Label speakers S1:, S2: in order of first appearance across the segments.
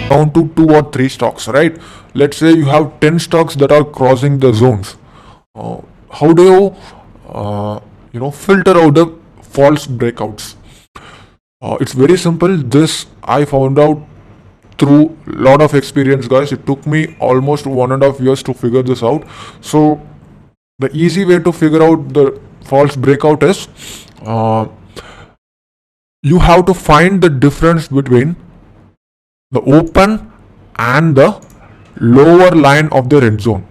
S1: down to 2 or 3 stocks, right? Let's say you have 10 stocks that are crossing the zones. Uh, how do you, filter out the false breakouts? It's very simple. This I found out through lot of experience, guys. It took me almost 1.5 years to figure this out. So the easy way to figure out the false breakout is uh, you have to find the difference between the open and the lower line of the red zone.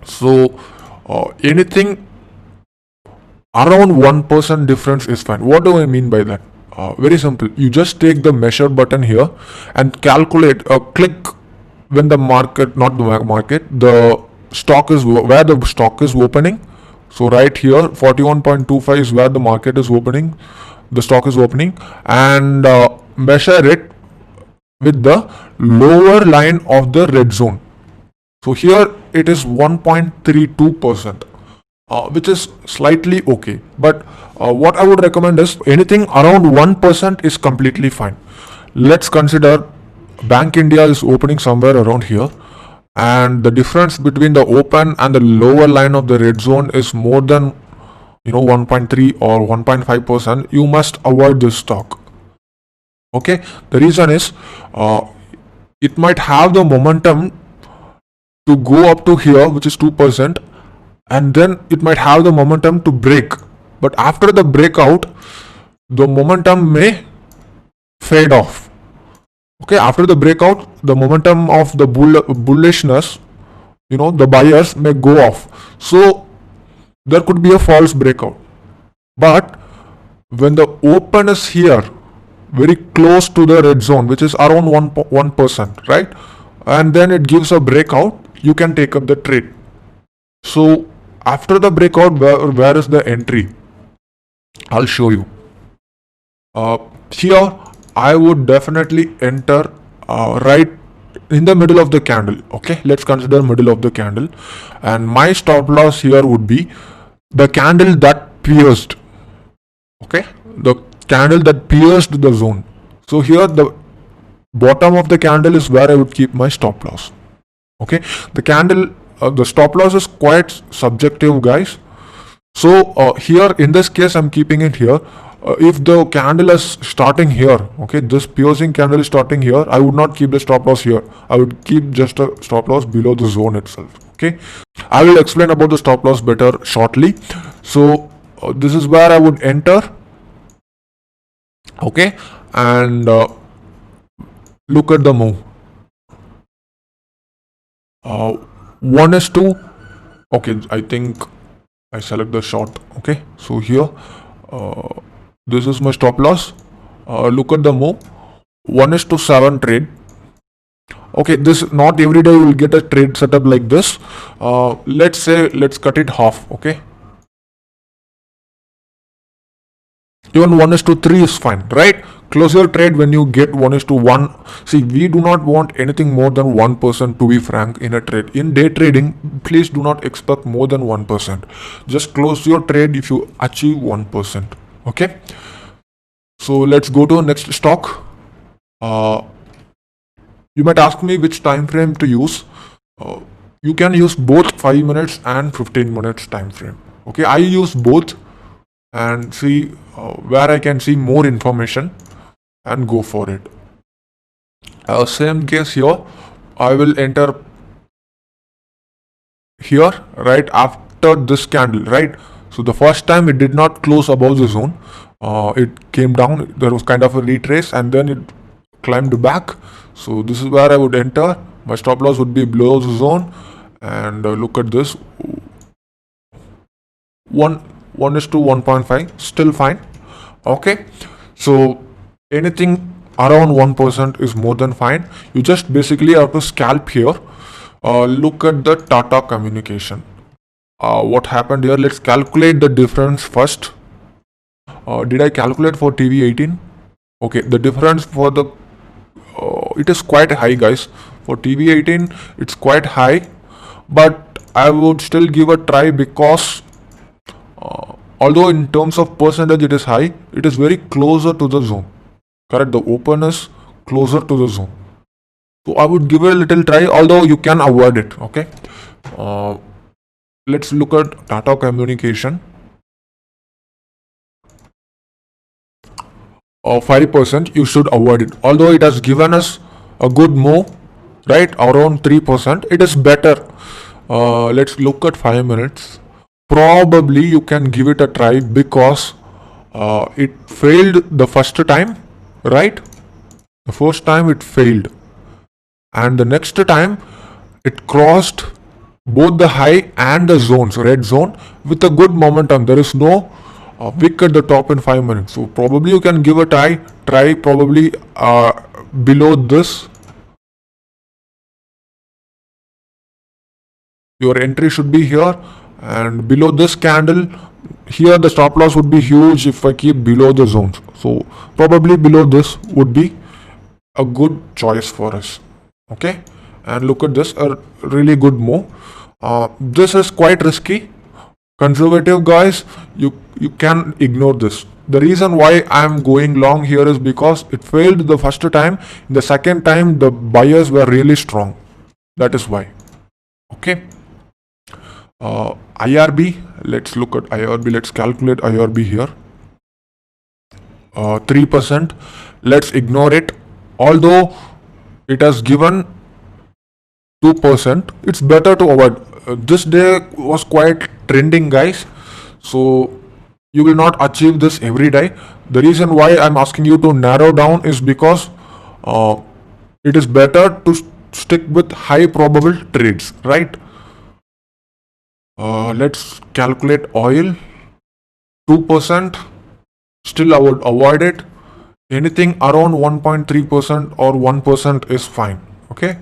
S1: So anything around 1% difference is fine. What do I mean by that? Very simple. You just take the measure button here and calculate, click when the market, not the market, the stock is where the stock is opening. So right here, 41.25 is where the market is opening, the stock is opening, and measure it with the lower line of the red zone. So here it is 1.32%. Which is slightly okay. But what I would recommend is anything around 1% is completely fine. Let's consider Bank India is opening somewhere around here, and the difference between the open and the lower line of the red zone is more than 1.3 or 1.5%. You must avoid this stock. Okay, the reason is it might have the momentum to go up to here, which is 2%, and then it might have the momentum to break. But after the breakout, the momentum may fade off. Okay, after the breakout, the momentum of the bullishness, the buyers may go off. So there could be a false breakout. But when the open is here, very close to the red zone, which is around 1%, right? And then it gives a breakout, you can take up the trade. So after the breakout, where is the entry? I'll show you. Here, I would definitely enter right in the middle of the candle. Okay, let's consider middle of the candle, and my stop loss here would be the candle that pierced. Okay, the candle that pierced the zone. So here the bottom of the candle is where I would keep my stop loss. Okay, the candle, the stop loss is quite subjective, guys. So here in this case I'm keeping it here. If the candle is starting here, okay, this piercing candle is starting here, I would not keep the stop loss here. I would keep just a stop loss below the zone itself. Okay, I will explain about the stop loss better shortly. So this is where I would enter. Okay, and look at the move. 1:2. Okay, I think I select the short. Okay, so here this is my stop loss. Look at the move. 1:7 trade. Okay, this not every day you will get a trade setup like this. Let's say let's cut it half. Okay, even 1:3 is fine, right? Close your trade when you get 1:1. See, we do not want anything more than 1%, to be frank, in a trade. In day trading, please do not expect more than 1%. Just close your trade if you achieve 1%. Okay, so let's go to next stock. You might ask me which time frame to use. You can use both 5 minutes and 15 minutes time frame. Okay, I use both and see where I can see more information and go for it. Same case here, I will enter here right after this candle, right? So the first time it did not close above the zone, it came down, there was kind of a retrace, and then it climbed back. So this is where I would enter. My stop loss would be below the zone, and look at this, 1:1.5, still fine. Okay, so anything around 1% is more than fine. You just basically have to scalp here. Look at the Tata Communication. What happened here? Let's calculate the difference first. Did I calculate for TV18? Okay, the difference for the it is quite high, guys. For TV18 it's quite high, but I would still give a try because although in terms of percentage it is high, it is very closer to the zone. Correct, the open is closer to the zone. So I would give it a little try, although you can avoid it. Okay. Let's look at Tata Communication. 5%, you should avoid it. Although it has given us a good move, right, around 3%, it is better. Let's look at 5 minutes. Probably you can give it a try because it failed the first time, right? The first time it failed, and the next time it crossed both the high and the zones, red zone, with a good momentum. There is no wick at the top in 5 minutes. So probably you can give a try probably below this. Your entry should be here, and below this candle here the stop loss would be huge if I keep below the zones. So probably below this would be a good choice for us. Okay, and look at this, a really good move. This is quite risky, conservative guys. You can ignore this. The reason why I'm going long here is because it failed the first time. The second time the buyers were really strong. That is why. Okay. IRB, let's look at IRB. Let's calculate IRB here. 3%. Let's ignore it. Although it has given 2%, it's better to avoid. This day was quite trending, guys. So you will not achieve this every day. The reason why I'm asking you to narrow down is because it is better to stick with high probable trades, right? Let's calculate oil. 2%. Still I would avoid it. Anything around 1.3% or 1% is fine. Okay.